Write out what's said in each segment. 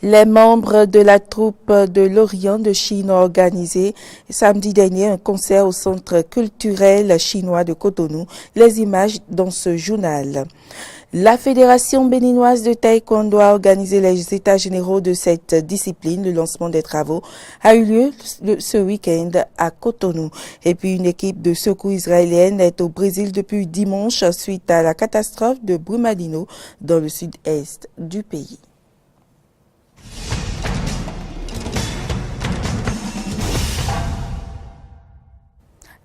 Les membres de la troupe de l'Orient de Chine ont organisé samedi dernier un concert au Centre culturel chinois de Cotonou. Les images dans ce journal. La Fédération béninoise de taekwondo a organisé les états généraux de cette discipline. Le lancement des travaux a eu lieu ce week-end à Cotonou. Et puis une équipe de secours israélienne est au Brésil depuis dimanche suite à la catastrophe de Brumadinho dans le sud-est du pays.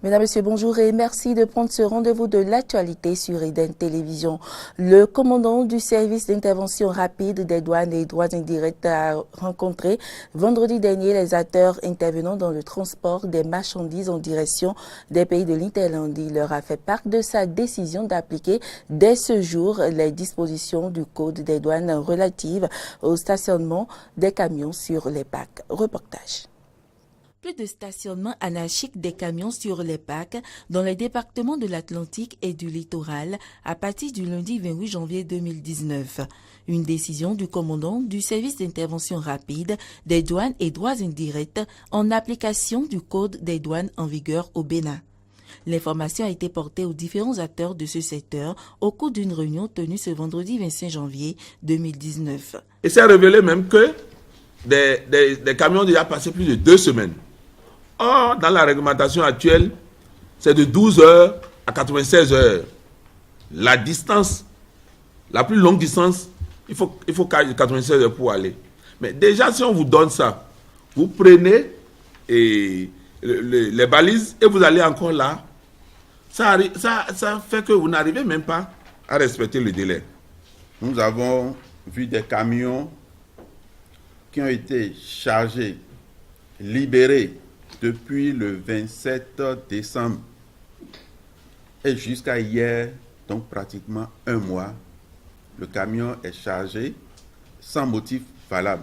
Mesdames, Messieurs, bonjour et merci de prendre ce rendez-vous de l'actualité sur Eden Télévision. Le commandant du service d'intervention rapide des douanes et droits indirects a rencontré vendredi dernier les acteurs intervenant dans le transport des marchandises en direction des pays de l'Interland. Il leur a fait part de sa décision d'appliquer dès ce jour les dispositions du Code des douanes relatives au stationnement des camions sur les packs. Reportage. Plus de stationnement anarchique des camions sur les packs dans les départements de l'Atlantique et du littoral à partir du lundi 28 janvier 2019. Une décision du commandant du service d'intervention rapide des douanes et droits indirects en application du Code des douanes en vigueur au Bénin. L'information a été portée aux différents acteurs de ce secteur au cours d'une réunion tenue ce vendredi 25 janvier 2019. Il s'est révélé même que des camions ont déjà passé plus de 2 semaines. Or, dans la réglementation actuelle, c'est de 12 heures à 96 heures. La distance, la plus longue distance, il faut 96 heures pour aller. Mais déjà, si on vous donne ça, vous prenez les balises et vous allez encore là. Ça fait que vous n'arrivez même pas à respecter le délai. Nous avons vu des camions qui ont été chargés, libérés, depuis le 27 décembre et jusqu'à hier, donc pratiquement un mois, le camion est chargé sans motif valable.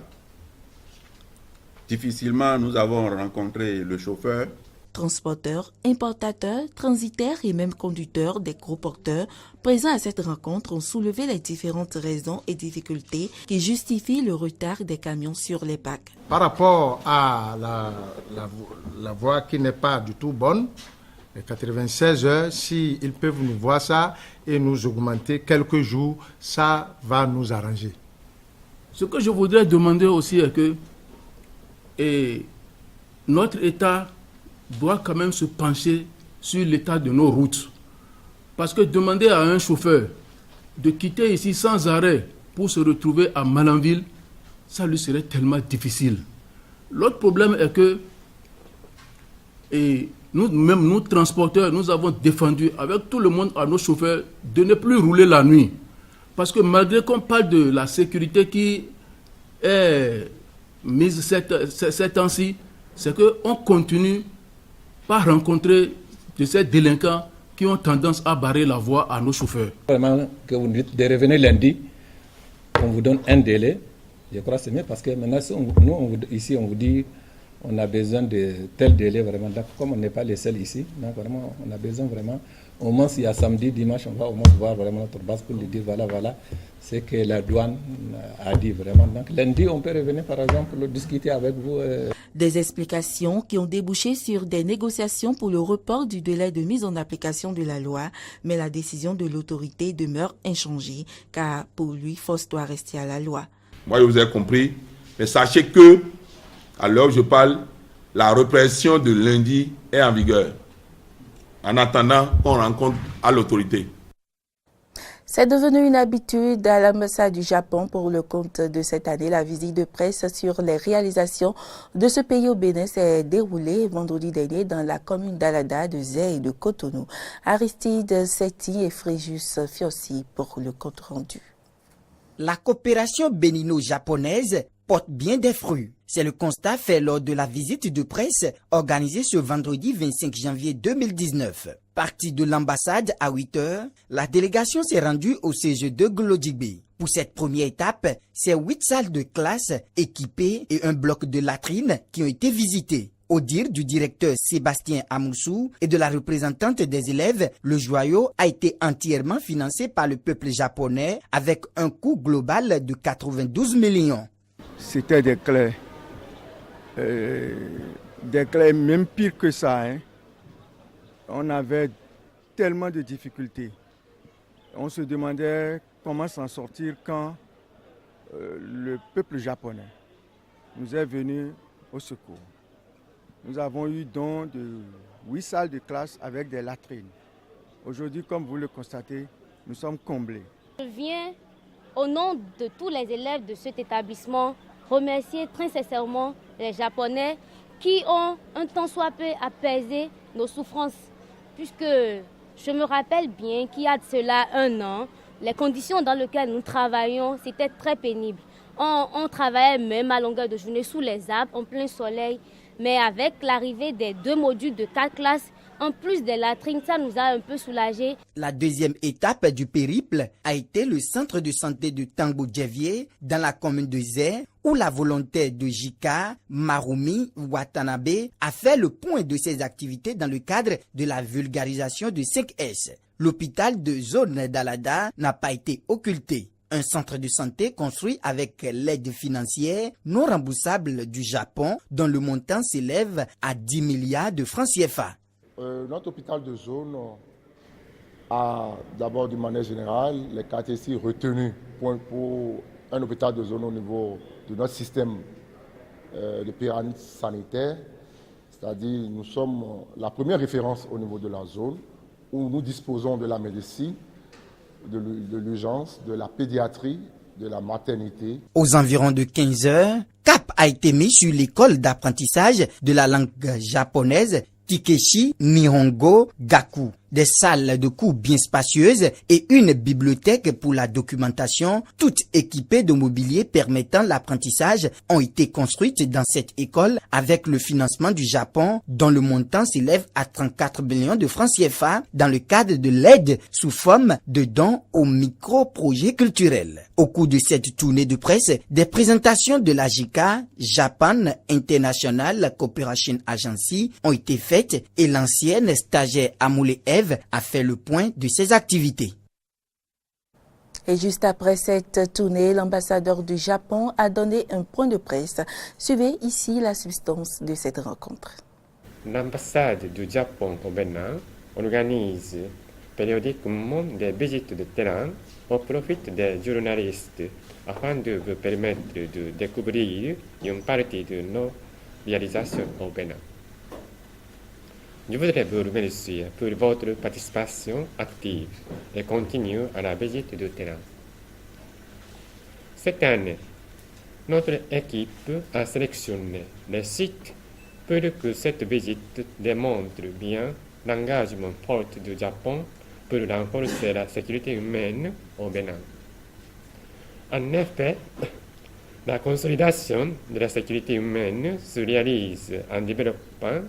Difficilement, nous avons rencontré le chauffeur. Transporteurs, importateurs, transitaires et même conducteurs des gros porteurs présents à cette rencontre ont soulevé les différentes raisons et difficultés qui justifient le retard des camions sur les packs. Par rapport à la voie qui n'est pas du tout bonne, les 96 heures, s'ils peuvent nous voir ça et nous augmenter quelques jours, ça va nous arranger. Ce que je voudrais demander aussi est que notre État doit quand même se pencher sur l'état de nos routes. Parce que demander à un chauffeur de quitter ici sans arrêt pour se retrouver à Malanville, ça lui serait tellement difficile. L'autre problème est que nous transporteurs, nous avons défendu avec tout le monde à nos chauffeurs de ne plus rouler la nuit. Parce que malgré qu'on parle de la sécurité qui est mise ces temps-ci, c'est qu'on continue par rencontrer de ces délinquants qui ont tendance à barrer la voie à nos chauffeurs. Vraiment, que vous dites de revenir lundi, on vous donne un délai, je crois que c'est mieux parce que maintenant, ici, on vous dit on a besoin de tel délai vraiment. Donc, comme on n'est pas les seuls ici, donc vraiment, on a besoin vraiment, au moins s'il y a samedi, dimanche, on va au moins voir vraiment notre base pour lui dire voilà, c'est que la douane a dit vraiment. Donc lundi, on peut revenir par exemple pour discuter avec vous. Des explications qui ont débouché sur des négociations pour le report du délai de mise en application de la loi, mais la décision de l'autorité demeure inchangée, car pour lui, force doit rester à la loi. Moi, je vous ai compris, mais sachez que, à l'heure où je parle, la répression de lundi est en vigueur. En attendant qu'on rencontre à l'autorité. C'est devenu une habitude à l'ambassade du Japon pour le compte de cette année. La visite de presse sur les réalisations de ce pays au Bénin s'est déroulée vendredi dernier dans la commune d'Alada, de Zé et de Cotonou. Aristide Setti et Fréjus Fiossi pour le compte rendu. La coopération bénino-japonaise porte bien des fruits. C'est le constat fait lors de la visite de presse organisée ce vendredi 25 janvier 2019. Partie de l'ambassade à 8 heures, la délégation s'est rendue au CG2 Glodjibé. Pour cette première étape, c'est 8 salles de classe équipées et un bloc de latrines qui ont été visités. Au dire du directeur Sébastien Amoussou et de la représentante des élèves, le joyau a été entièrement financé par le peuple japonais avec un coût global de 92 millions. c'était des clercs. Des clercs même pire que ça. Hein. On avait tellement de difficultés. On se demandait comment s'en sortir quand le peuple japonais nous est venu au secours. Nous avons eu don de 8 salles de classe avec des latrines. Aujourd'hui, comme vous le constatez, nous sommes comblés. Je viens, au nom de tous les élèves de cet établissement, remercier très sincèrement les Japonais qui ont un tant soit peu apaisé nos souffrances. Puisque je me rappelle bien qu'il y a de cela 1 an, les conditions dans lesquelles nous travaillions, c'était très pénible. On travaillait même à longueur de journée sous les arbres, en plein soleil. Mais avec l'arrivée des 2 modules de 4 classes, en plus des latrines, ça nous a un peu soulagés. La deuxième étape du périple a été le centre de santé de Tango-Djevier dans la commune de Zé, où la volontaire de Jika, Marumi Watanabe, a fait le point de ses activités dans le cadre de la vulgarisation de 5S. L'hôpital de zone d'Alada n'a pas été occulté. Un centre de santé construit avec l'aide financière non remboursable du Japon, dont le montant s'élève à 10 milliards de francs CFA. Notre hôpital de zone a d'abord, d'une manière générale, les caractéristiques retenues pour un hôpital de zone au niveau de notre système de pyramide sanitaire. C'est-à-dire, nous sommes la première référence au niveau de la zone où nous disposons de la médecine, de l'urgence, de la pédiatrie, de la maternité. Aux environs de 15 heures, cap a été mis sur l'école d'apprentissage de la langue japonaise Tikeshi Nihongo Gaku. Des salles de cours bien spacieuses et une bibliothèque pour la documentation, toutes équipées de mobilier permettant l'apprentissage, ont été construites dans cette école avec le financement du Japon, dont le montant s'élève à 34 millions de francs CFA dans le cadre de l'aide sous forme de dons aux micro-projets culturels. Au cours de cette tournée de presse, des présentations de la JICA, Japan International Cooperation Agency, ont été faites et l'ancienne stagiaire Amoule Eve a fait le point de ses activités. Et juste après cette tournée, l'ambassadeur du Japon a donné un point de presse. Suivez ici la substance de cette rencontre. L'ambassade du Japon au Bénin organise périodiquement des visites de terrain au profit des journalistes afin de vous permettre de découvrir une partie de nos réalisations au Bénin. Je voudrais vous remercier pour votre participation active et continue à la visite de terrain. Cette année, notre équipe a sélectionné les sites pour que cette visite démontre bien l'engagement fort du Japon pour renforcer la sécurité humaine au Bénin. En effet, la consolidation de la sécurité humaine se réalise en développant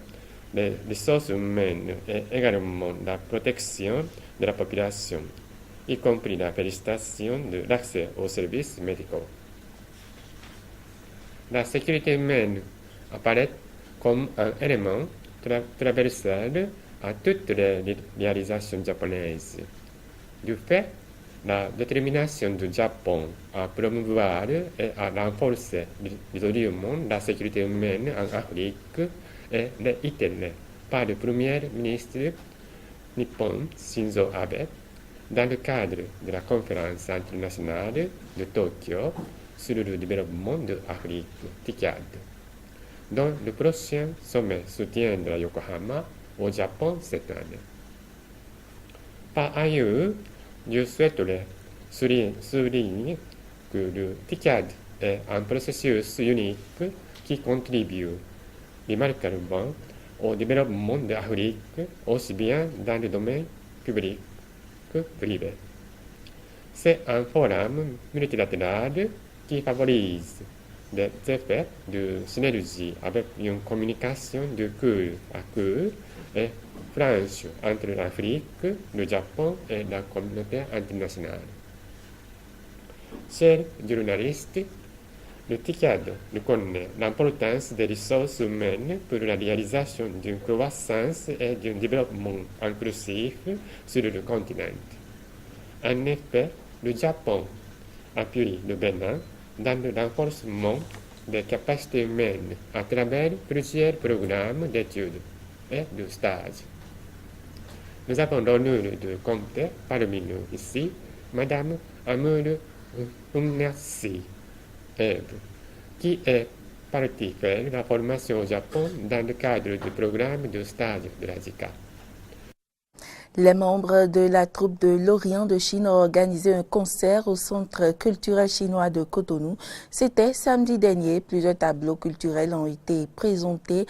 les ressources humaines et également la protection de la population, y compris la félicitation de l'accès aux services médicaux. La sécurité humaine apparaît comme un élément transversal à toutes les réalisations japonaises. Du fait, la détermination du Japon à promouvoir et à renforcer résolument la sécurité humaine en Afrique est réitérée par le Premier ministre nippon Shinzo Abe dans le cadre de la conférence internationale de Tokyo sur le développement de l'Afrique, TICAD, dont le prochain sommet se tiendra à Yokohama, au Japon, cette année. Par ailleurs, je souhaiterais souligner que le TICAD est un processus unique qui contribue remarquablement au développement de l'Afrique, aussi bien dans le domaine public que privé. C'est un forum multilatéral qui favorise des effets de synergie avec une communication de cœur à cœur et franche entre l'Afrique, le Japon et la communauté internationale. Chers journalistes, le TICAD reconnaît l'importance des ressources humaines pour la réalisation d'une croissance et d'un développement inclusif sur le continent. En effet, le Japon appuie le Bénin dans le renforcement des capacités humaines à travers plusieurs programmes d'études et de stages. Nous avons l'honneur de compter parmi nous ici Madame Amour Umnersi, qui est partie faire la formation au Japon dans le cadre du programme de stage de la JICA. Les membres de la troupe de l'Orient de Chine ont organisé un concert au Centre culturel chinois de Cotonou. C'était samedi dernier. Plusieurs tableaux culturels ont été présentés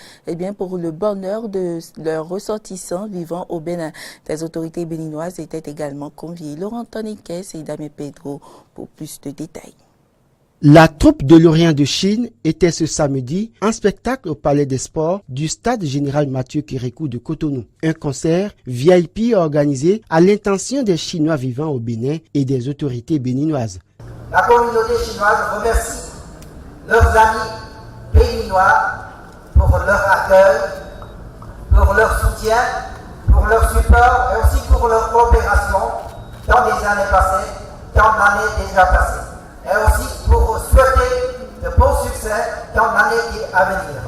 pour le bonheur de leurs ressortissants vivant au Bénin. Les autorités béninoises étaient également conviées. Laurent Toniquet et Damé Pedro pour plus de détails. La troupe de l'Orient de Chine était ce samedi en spectacle au Palais des Sports du Stade Général Mathieu Kérékou de Cotonou. Un concert VIP organisé à l'intention des Chinois vivant au Bénin et des autorités béninoises. La communauté chinoise remercie leurs amis béninois pour leur accueil, pour leur soutien, pour leur support et aussi pour leur coopération dans les années passées, dans l'année déjà passée. Et aussi pour souhaiter de bons succès dans l'année à venir.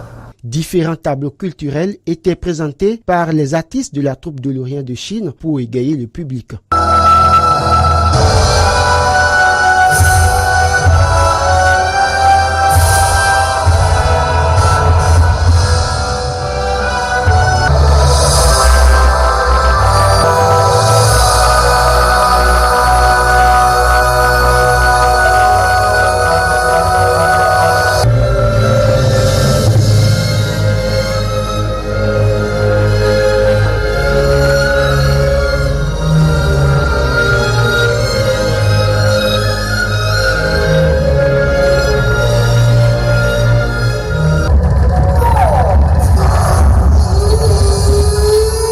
Différents tableaux culturels étaient présentés par les artistes de la troupe de l'Orient de Chine pour égayer le public.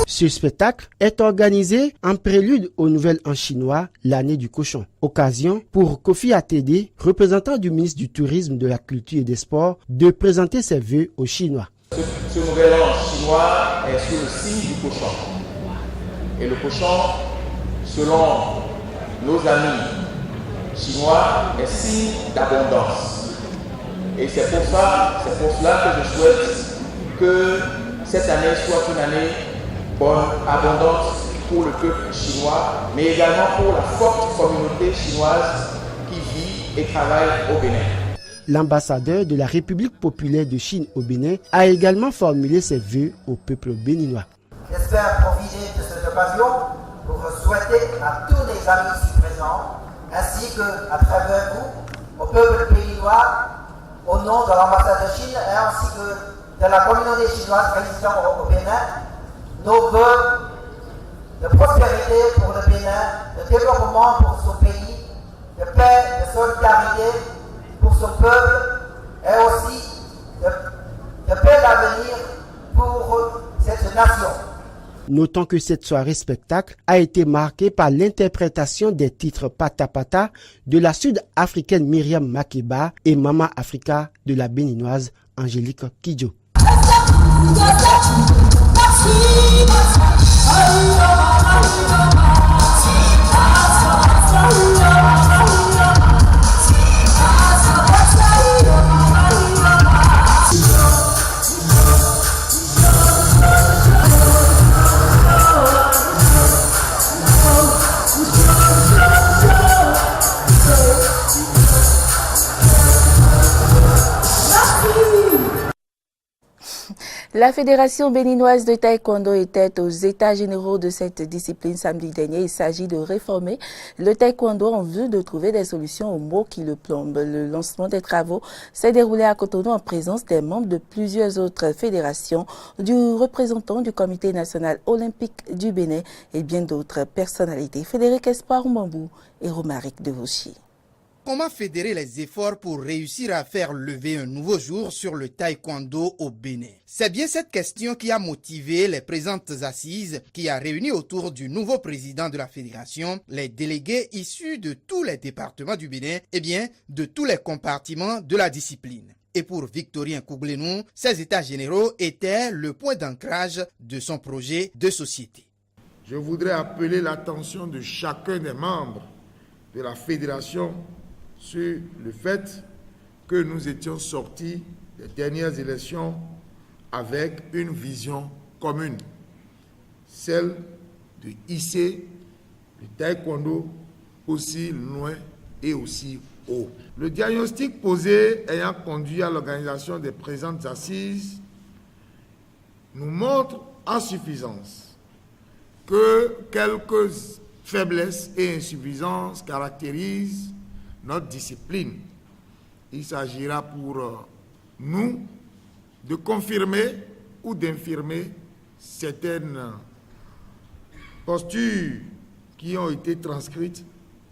Ce spectacle est organisé en prélude aux nouvelles en chinois, l'année du cochon. Occasion pour Kofi Atede, représentant du ministre du Tourisme, de la Culture et des Sports, de présenter ses vœux aux Chinois. Ce nouvel an chinois est sous le signe du cochon. Et le cochon, selon nos amis chinois, est signe d'abondance. Et c'est pour cela que je souhaite que cette année soit une année bonne, abondante pour le peuple chinois, mais également pour la forte communauté chinoise qui vit et travaille au Bénin. L'ambassadeur de la République populaire de Chine au Bénin a également formulé ses vœux au peuple béninois. J'espère profiter de cette occasion pour souhaiter à tous les amis ici présents, ainsi qu'à travers vous, au peuple béninois, au nom de l'ambassade de Chine et ainsi que de la communauté chinoise résidant au Bénin, nos vœux de prospérité pour le Bénin, de développement pour son pays, de paix, de solidarité pour son peuple et aussi de paix d'avenir pour cette nation. Notons que cette soirée spectacle a été marquée par l'interprétation des titres Pata Pata de la sud-africaine Myriam Makeba et Mama Africa de la béninoise Angélique Kidjo. La Fédération béninoise de taekwondo était aux états généraux de cette discipline samedi dernier. Il s'agit de réformer le taekwondo en vue de trouver des solutions aux maux qui le plombent. Le lancement des travaux s'est déroulé à Cotonou en présence des membres de plusieurs autres fédérations, du représentant du Comité national olympique du Bénin et bien d'autres personnalités. Frédéric Espoir Mbambou et Romaric Devauchier. Comment fédérer les efforts pour réussir à faire lever un nouveau jour sur le taekwondo au Bénin? C'est bien cette question qui a motivé les présentes assises qui a réuni autour du nouveau président de la fédération les délégués issus de tous les départements du Bénin et bien de tous les compartiments de la discipline. Et pour Victorien Kouglenou, ces états généraux étaient le point d'ancrage de son projet de société. Je voudrais appeler l'attention de chacun des membres de la fédération sur le fait que nous étions sortis des dernières élections avec une vision commune, celle de hisser le taekwondo aussi loin et aussi haut. Le diagnostic posé ayant conduit à l'organisation des présentes assises nous montre en suffisance que quelques faiblesses et insuffisances caractérisent notre discipline. Il s'agira pour nous de confirmer ou d'infirmer certaines postures qui ont été transcrites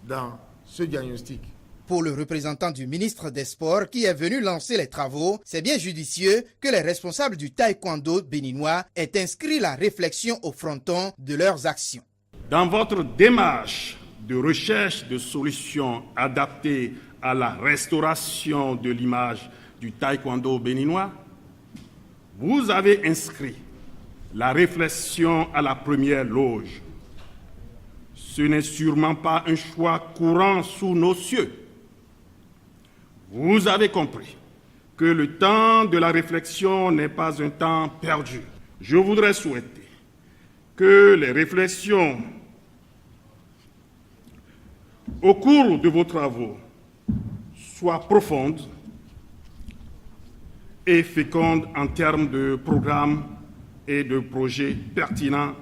dans ce diagnostic. Pour le représentant du ministre des Sports qui est venu lancer les travaux, c'est bien judicieux que les responsables du taekwondo béninois aient inscrit la réflexion au fronton de leurs actions. Dans votre démarche de recherche de solutions adaptées à la restauration de l'image du taekwondo béninois, vous avez inscrit la réflexion à la première loge. Ce n'est sûrement pas un choix courant sous nos cieux. Vous avez compris que le temps de la réflexion n'est pas un temps perdu. Je voudrais souhaiter que les réflexions au cours de vos travaux soient profondes et fécondes en termes de programmes et de projets pertinents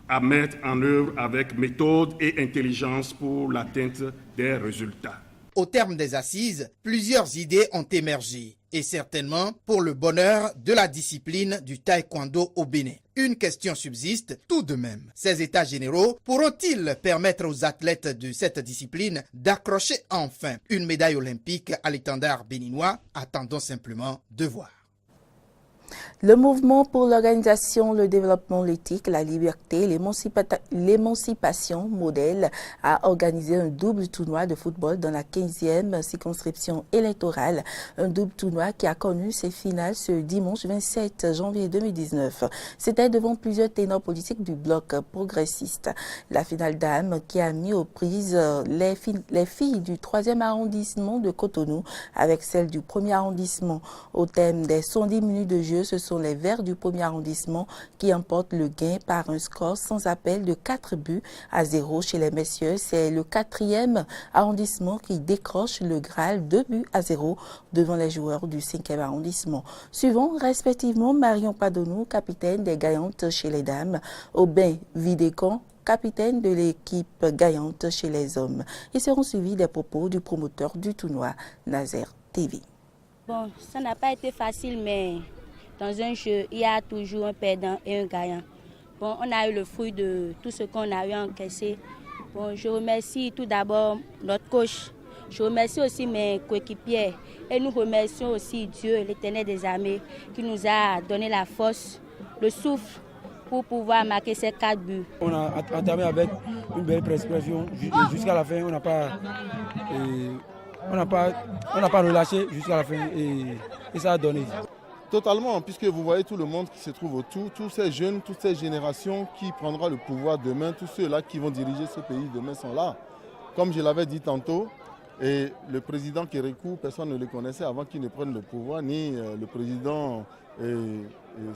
à mettre en œuvre avec méthode et intelligence pour l'atteinte des résultats. Au terme des assises, plusieurs idées ont émergé, et certainement pour le bonheur de la discipline du taekwondo au Bénin. Une question subsiste tout de même. Ces états généraux pourront-ils permettre aux athlètes de cette discipline d'accrocher enfin une médaille olympique à l'étendard béninois? Attendons simplement de voir. Le mouvement pour l'organisation, le développement, l'éthique, la liberté, l'émancipation modèle a organisé un double tournoi de football dans la 15e circonscription électorale. Un double tournoi qui a connu ses finales ce dimanche 27 janvier 2019. C'était devant plusieurs ténors politiques du bloc progressiste. La finale d'âme qui a mis aux prises les filles du 3e arrondissement de Cotonou avec celles du 1er arrondissement. Au thème des 110 minutes de jeu, ce sont les Verts du 1er arrondissement qui emportent le gain par un score sans appel de 4-0 chez les messieurs. C'est le 4e arrondissement qui décroche le Graal 2-0 devant les joueurs du 5e arrondissement. Suivant respectivement Marion Padonou, capitaine des gaillantes chez les dames, Aubin Vidécon, capitaine de l'équipe gaillante chez les hommes. Ils seront suivis des propos du promoteur du tournoi, Nazer TV. Bon, ça n'a pas été facile, mais dans un jeu, il y a toujours un perdant et un gagnant. Bon, on a eu le fruit de tout ce qu'on a eu encaissé. Bon, je remercie tout d'abord notre coach. Je remercie aussi mes coéquipiers. Et nous remercions aussi Dieu, l'Éternel des armées, qui nous a donné la force, le souffle pour pouvoir marquer ces 4 buts. On a entamé avec une belle pression. Jusqu'à la fin, on n'a pas relâché jusqu'à la fin et ça a donné. Totalement, puisque vous voyez tout le monde qui se trouve autour, tous ces jeunes, toutes ces générations qui prendront le pouvoir demain, tous ceux-là qui vont diriger ce pays demain sont là. Comme je l'avais dit tantôt, et le président Kérékou, personne ne le connaissait avant qu'il ne prenne le pouvoir, ni le président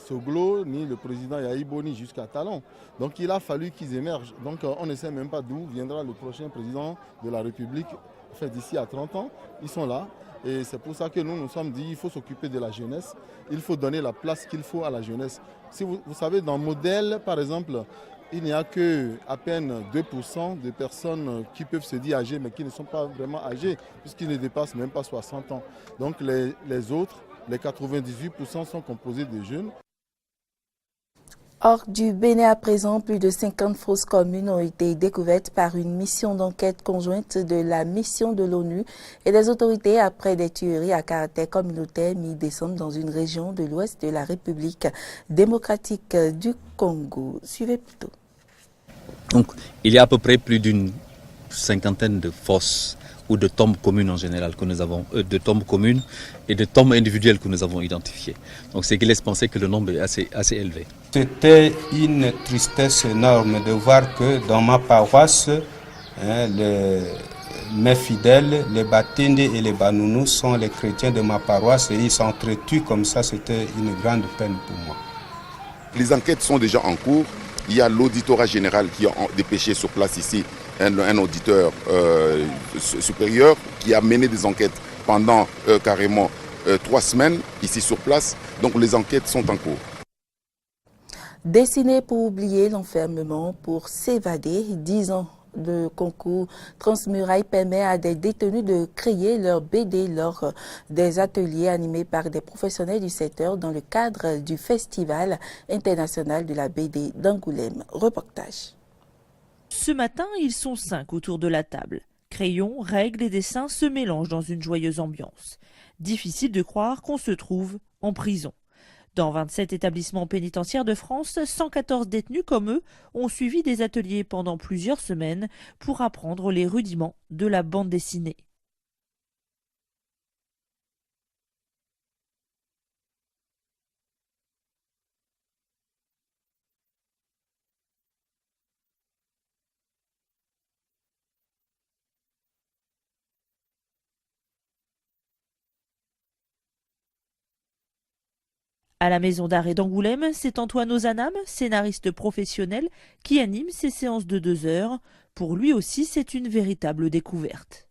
Soglo, ni le président Yahibo, ni jusqu'à Talon. Donc il a fallu qu'ils émergent. Donc on ne sait même pas d'où viendra le prochain président de la République. Enfin, d'ici à 30 ans, ils sont là. Et c'est pour ça que nous nous sommes dit qu'il faut s'occuper de la jeunesse. Il faut donner la place qu'il faut à la jeunesse. Si vous savez, dans Modèle, par exemple, il n'y a qu'à peine 2% de personnes qui peuvent se dire âgées, mais qui ne sont pas vraiment âgées, puisqu'ils ne dépassent même pas 60 ans. Donc les autres, les 98% sont composés de jeunes. Hors du Bénin à présent, plus de 50 fausses communes ont été découvertes par une mission d'enquête conjointe de la mission de l'ONU et des autorités après des tueries à caractère communautaire mi-décembre dans une région de l'ouest de la République démocratique du Congo. Suivez plutôt. Donc, il y a à peu près plus d'une cinquantaine de fosses ou de tombes communes en général que nous avons, de tombes communes et de tombes individuelles que nous avons identifiées. Donc, ce qui laisse penser que le nombre est assez élevé. C'était une tristesse énorme de voir que dans ma paroisse, mes fidèles, les Batende et les Banounous, sont les chrétiens de ma paroisse et ils s'entretuent comme ça, c'était une grande peine pour moi. Les enquêtes sont déjà en cours. Il y a l'auditorat général qui a dépêché sur place ici, un auditeur supérieur qui a mené des enquêtes pendant carrément 3 semaines ici sur place. Donc les enquêtes sont en cours. Destiné pour oublier l'enfermement, pour s'évader, 10 ans de concours Transmuraille permet à des détenus de créer leur BD lors des ateliers animés par des professionnels du secteur dans le cadre du Festival international de la BD d'Angoulême. Reportage. Ce matin, ils sont 5 autour de la table. Crayons, règles et dessins se mélangent dans une joyeuse ambiance. Difficile de croire qu'on se trouve en prison. Dans 27 établissements pénitentiaires de France, 114 détenus comme eux ont suivi des ateliers pendant plusieurs semaines pour apprendre les rudiments de la bande dessinée. À la maison d'arrêt d'Angoulême, c'est Antoine Ozanam, scénariste professionnel, qui anime ces séances de 2 heures. Pour lui aussi, c'est une véritable découverte.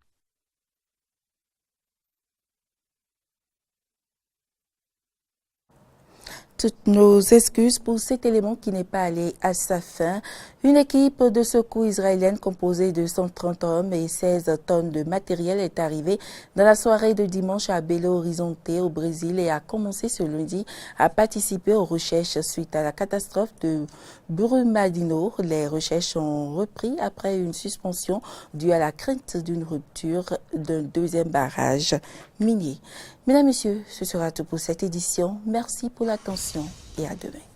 Toutes nos excuses pour cet élément qui n'est pas allé à sa fin. Une équipe de secours israélienne composée de 130 hommes et 16 tonnes de matériel est arrivée dans la soirée de dimanche à Belo Horizonte au Brésil et a commencé ce lundi à participer aux recherches suite à la catastrophe de Brumadinho. Les recherches ont repris après une suspension due à la crainte d'une rupture d'un 2e barrage minier. Mesdames, Messieurs, ce sera tout pour cette édition. Merci pour l'attention et à demain.